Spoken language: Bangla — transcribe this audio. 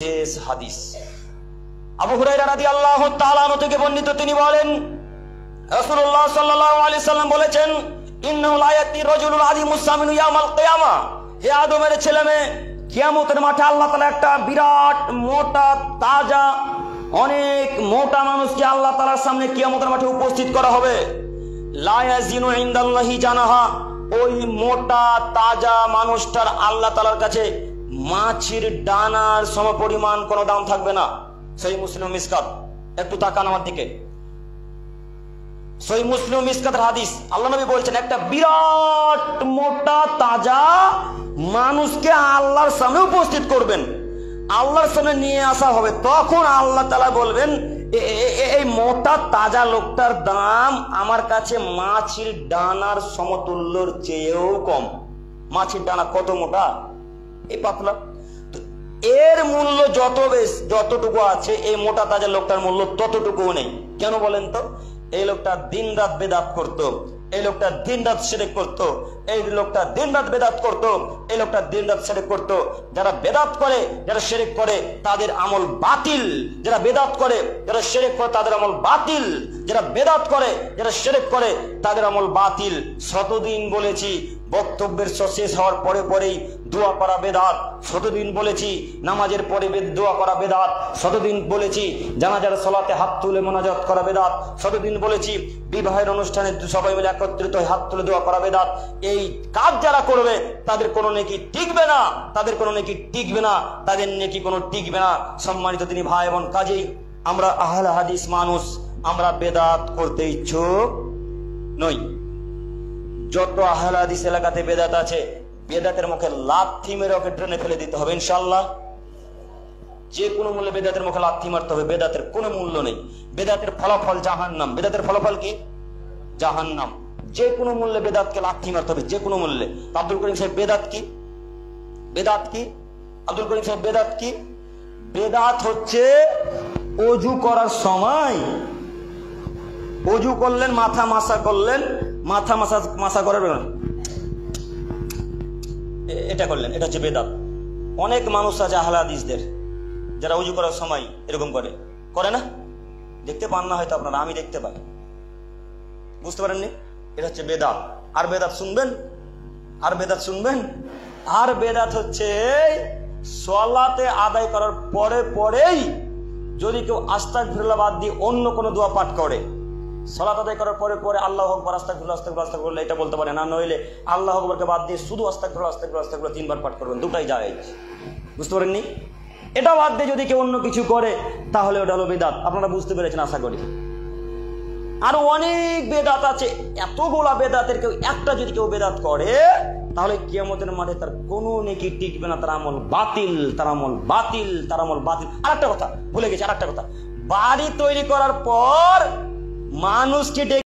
শেষ হাদিস আবু হুরায়রা রাদিয়াল্লাহু তাআলা আনহু থেকে বর্ণিত, তিনি বলেন রাসূলুল্লাহ সাল্লাল্লাহু আলাইহি সাল্লাম বলেছেন, ইন্নাহু লা ইয়াতি রাজুলুল আযীমুস সামিনু ইয়াউমাল কিয়ামা, হে আদমের ছেলেমেয়ে, কিয়ামতের মাঠে আল্লাহ তাআলা একটা বিরাট মোটা তাজা অনেক মোটা মানুষকে আল্লাহ তাআলার সামনে কিয়ামতের মাঠে উপস্থিত করা হবে। লা ইয়াজিনু ইনদাল্লাহি জানাহা, ওই মোটা তাজা মানুষটার আল্লাহ তাআলার কাছে মাছের ডানার সমপরিমাণ কোনো দাম থাকবে না। সহিহ মুসলিম মিসকাত, একটু তাকান আমার দিকে। সহিহ মুসলিম মিসকাতের হাদিস, আল্লাহ নবী বলছেন একটা বিরাট মোটা তাজা মানুষকে আল্লাহর সামনে উপস্থিত করবেন, আল্লাহর সামনে নিয়ে আসা হবে। তখন আল্লাহ তাআলা বলবেন, এই মোটা তাজা লোকটার দাম আমার কাছে মাছের ডানার সমতুল্যর চেয়েও কম। মাছের ডানা কত মোটা, এই পাতলা, এর মূল্য যতটুকু আছে এই মোটা তাজা লোকটার মূল্য ততটুকুও নেই। কেন বলেন তো? এই লোকটা দিন রাত বেদাত করতো, এই লোকটা দিন রাত শিরক করতো, এই লোকটা দিন রাত বেদাত করতো, এই লোকটা দিন রাত শিরক করতো। যারা বেদাত করে, যারা শিরক করে তাদের আমল বাতিল, যারা বেদাত করে, যারা শিরক করে তাদের আমল বাতিল, যারা বেদাত করে, যারা শিরক করে তাদের আমল বাতিল। শতদিন বলেছি বক্তব্যের শেষ হওয়ার পরে পরেই দোয়া করা বেদাত, শতদিন বলেছি নামাজের পরে দোয়া করা বেদাত, শতদিন বলেছি জানাজার সালাতে হাত তুলে মোনাজাত করা বেদাত, শতদিন বলেছি বিবাহের অনুষ্ঠানে সবাই মিলে একত্রিত হয়ে হাত তুলে দোয়া করা বেদাত। এই কাজ যারা করবে তাদের কোনো নেকি টিকবে না, তাদের কোনো নেকি টিকবে না, তাদের নেকি কোনো টিকবে না। সম্মানিত তিনি ভাই বোন, কাজেই আমরা আহলে হাদিস মানুষ, আমরা বেদাত করতে ইচ্ছুক নই। যত আহলে হাদিস এলাকাতে বেদাত আছে, বেদাতের মুখে লাথি মেরে ওকে ট্রেনে ফেলে দিতে হবে ইনশাআল্লাহ। যে কোনো মূল্যে বেদাতের মুখে লাথি মারতে হবে। বেদাতের কোনো মূল্য নেই, বেদাতের ফলাফল জাহান্নাম। বেদাতের ফলাফল কি? জাহান্নাম। যে কোনো মূল্যে বেদাতকে লাথি মারতে হবে, যে কোনো মূল্যে। আব্দুল করিম সাহেব বেদাত কি? বেদাত কি? আব্দুল করিম সাহেব বেদাত কি? বেদাত হচ্ছে ওযু করার সময় ওযু করলেন, মাথা মাসা করলেন, মাথা মাসা করার এটা করলেন, এটা হচ্ছে বেদাত। অনেক মানুষ আছে আহলে হাদিসদের যারা ওযু করার সময় এরকম করে না? দেখতে পান না হয়তো আপনারা, আমি দেখতে পাই। বুঝতে পারেননি? এটা হচ্ছে বেদাত। আর বেদাত শুনবেন, আর বেদাত শুনবেন, আর বেদাত হচ্ছে সালাতে আদায় করার পরে পরেই যদি কেউ আস্তাগফিরুল্লাহ বাদ দিয়ে অন্য কোনো দোয়া পাঠ করে, সালাত আদায় করার পরে পরে আল্লাহু আকবার আস্তাগফিরুল্লাহ আস্তাগফিরুল্লাহ আস্তাগফিরুল্লাহ এটা বলতে পারে না, নইলে আল্লাহু আকবারকে বাদ দিয়ে শুধু আস্তাগফিরুল্লাহ আস্তাগফিরুল্লাহ আস্তাগফিরুল্লাহ 3 বার পাঠ করবেন, দুটাই জায়েজ। বুঝতে পারেননি? এটা বাদ দিয়ে যদি কেউ অন্য কিছু করে তাহলে ওটা হলো বেদাত। আপনারা বুঝতে পেরেছেন আশা করি। আরো অনেক বেদাত আছে, এতগুলা বেদাতের কেউ একটা যদি কেউ বেদাত করে তাহলে কিয়ামতের মাঠে তার কোনো নেকি টিকবে না, তার আমল বাতিল, তার আমল বাতিল, তার আমল বাতিল। আরেকটা কথা ভুলে গেছি, আরেকটা কথা, বাড়ি তৈরি করার পর মানুষকে